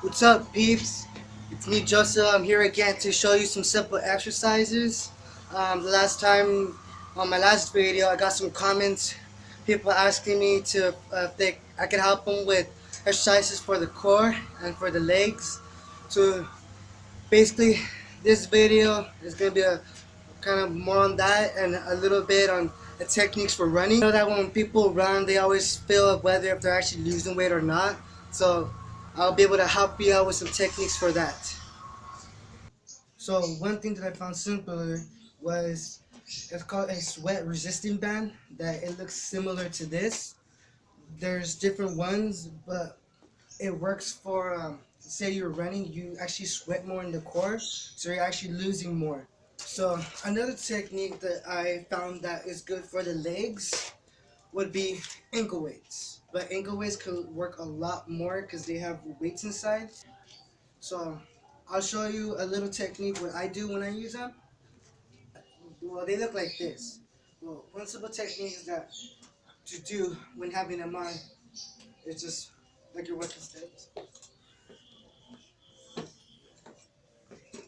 What's up, peeps? It's me, Joseph. I'm here again to show you some simple exercises. The last time, on my last video, I got some comments. People asking me to if I can help them with exercises for the core and for the legs. So basically, this video is gonna be a kind of more on that and a little bit on the techniques for running. You know that when people run, they always feel whether if they're actually losing weight or not. So I'll be able to help you out with some techniques for that. So one thing that I found simpler was it's called a sweat resistant band that it looks similar to this. There's different ones, but it works for say you're running, you actually sweat more in the core, so you're actually losing more. So another technique that I found that is good for the legs would be ankle weights. But ankle weights could work a lot more because they have weights inside. So I'll show you a little technique what I do when I use them. Well, they look like this. Well, one simple technique is that to do when having them on is just like you're working steps.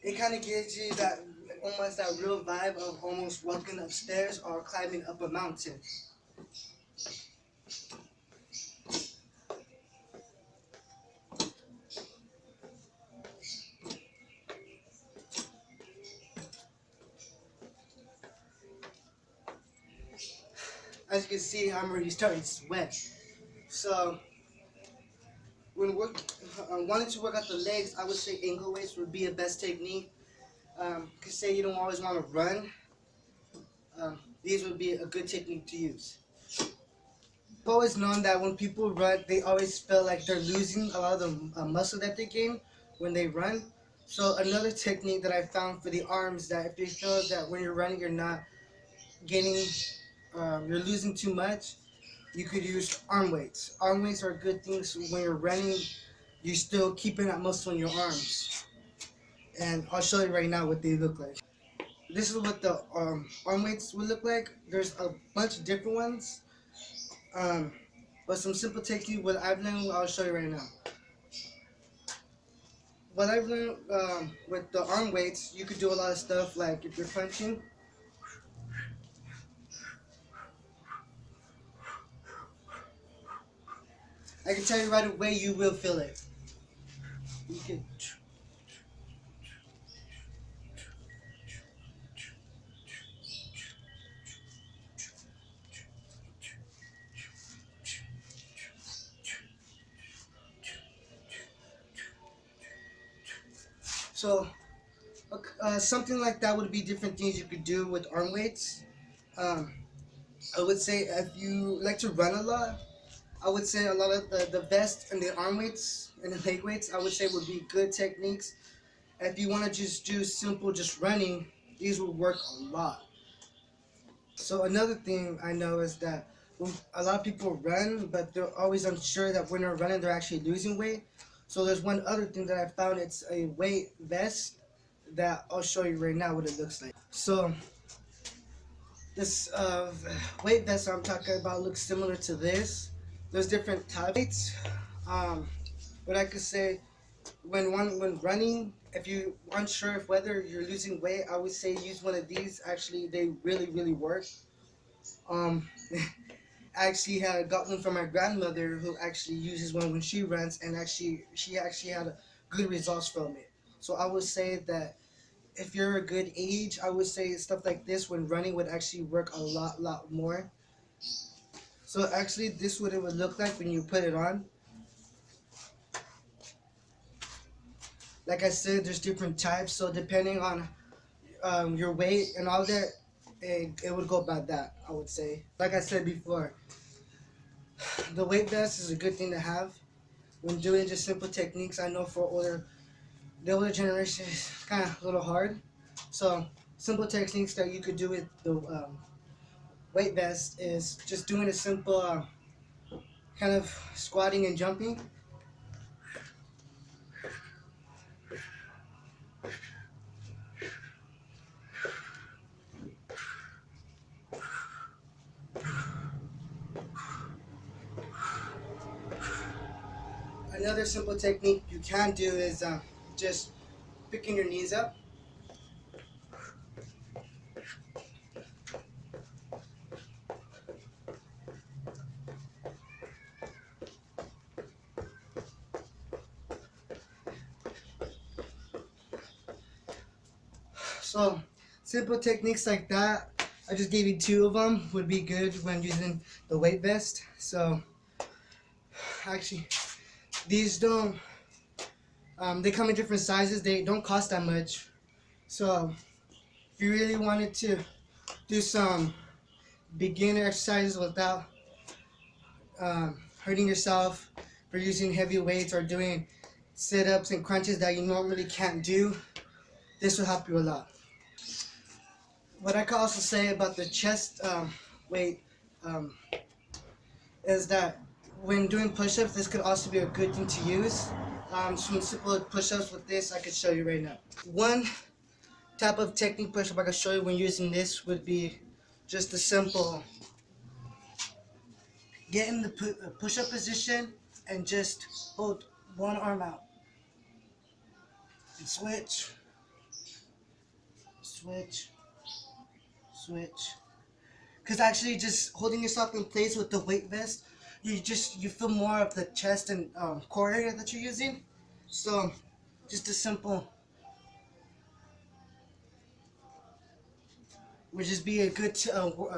It kind of gives you that almost that real vibe of almost walking upstairs or climbing up a mountain. As you can see, I'm already starting to sweat. So when wanting to work out the legs, I would say ankle weights would be a best technique. Cause say you don't always want to run, these would be a good technique to use. I've always known that when people run, they always feel like they're losing a lot of the muscle that they gain when they run. So another technique that I found for the arms that if you feel that when you're running you're not gaining, you're losing too much, you could use arm weights. Arm weights are good things when you're running. You're still keeping that muscle in your arms. And I'll show you right now what they look like. This is what the arm weights would look like. There's a bunch of different ones. Um, but some simple technique, what I've learned, I'll show you right now. What I've learned with the arm weights, you could do a lot of stuff like if you're punching. I can tell you right away, you will feel it. You can. So something like that would be different things you could do with arm weights. Um, I would say if you like to run a lot, I would say a lot of the vest and the arm weights and the leg weights, I would say would be good techniques. If you want to just do simple, just running, these will work a lot. So another thing I know is that a lot of people run, but they're always unsure that when they're running, they're actually losing weight. So there's one other thing that I found. It's a weight vest that I'll show you right now what it looks like. So this weight vest I'm talking about looks similar to this. There's different types. Um, but I could say when running, if you unsure of whether you're losing weight, I would say use one of these. Actually, they really work. Um, I actually had got one from my grandmother who actually uses one when she runs, and she actually had good results from it. So I would say that if you're a good age, I would say stuff like this when running would actually work a lot more. So actually, this what it would look like when you put it on. Like I said, there's different types. So depending on your weight and all that, it would go about that. I would say. Like I said before, the weight vest is a good thing to have when doing just simple techniques. I know for the older generation is kind of a little hard. So simple techniques that you could do with the weight vest is just doing a simple kind of squatting and jumping. Another simple technique you can do is just picking your knees up. So simple techniques like that, I just gave you 2 of them, would be good when using the weight vest. So actually these don't, they come in different sizes, they don't cost that much. So if you really wanted to do some beginner exercises without hurting yourself for using heavy weights or doing sit-ups and crunches that you normally can't do, this will help you a lot. What I can also say about the chest weight is that when doing push-ups, this could also be a good thing to use. Some simple push-ups with this I could show you right now. One type of technique push-up I can show you when using this would be just a simple get in the push-up position and just hold one arm out and switch, switch, switch. Because actually just holding yourself in place with the weight vest, you feel more of the chest and core area that you're using. So just a simple would just be a good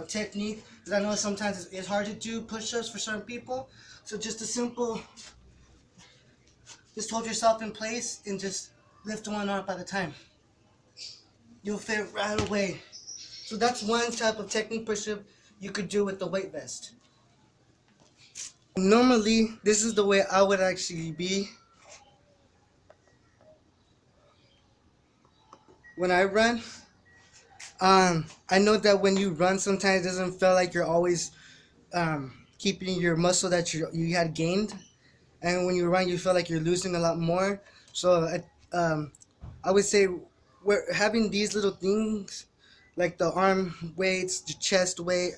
technique, because I know sometimes it's hard to do push-ups for certain people. So just a simple, just hold yourself in place and just lift one arm at a time. You'll fit right away. So that's one type of technique push-up you could do with the weight vest. Normally, this is the way I would actually be when I run. I know that when you run, sometimes it doesn't feel like you're always keeping your muscle that you had gained, and when you run, you feel like you're losing a lot more. So I would say we're having these little things like the arm weights, the chest weight,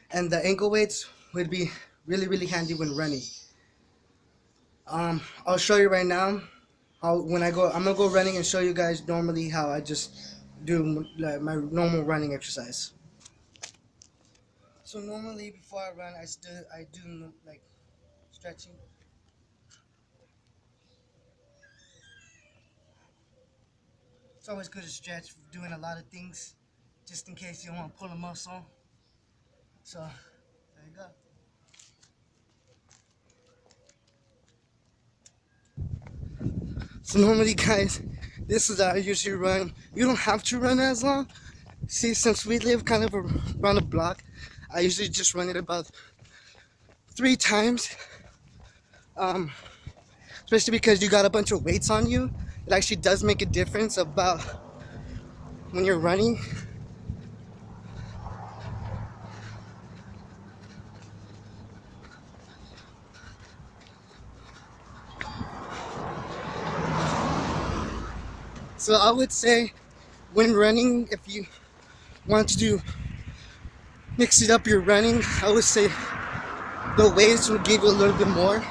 and the ankle weights would be really handy when running. I'll show you right now how I'm gonna go running and show you guys normally how I just do like my normal running exercise. So normally before I run, I do like stretching. It's always good to stretch for doing a lot of things, just in case you don't want to pull a muscle. So there you go. So normally, guys, this is how I usually run. You don't have to run as long. See, since we live kind of around the block, I usually just run it about 3 times. Especially because you got a bunch of weights on you. It actually does make a difference about when you're running. So I would say when running, if you want to mix it up your running, I would say the weights will give you a little bit more.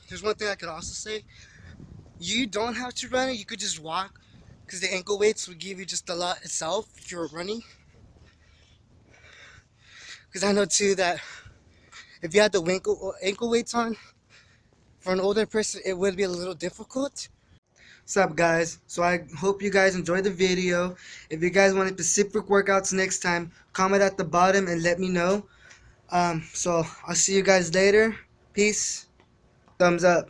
There's one thing I could also say. You don't have to run it, you could just walk, because the ankle weights will give you just a lot itself if you're running. Because I know too that if you had the ankle weights on, for an older person, it would be a little difficult. What's up, guys? So I hope you guys enjoyed the video. If you guys want specific workouts next time, comment at the bottom and let me know. So I'll see you guys later. Peace. Thumbs up.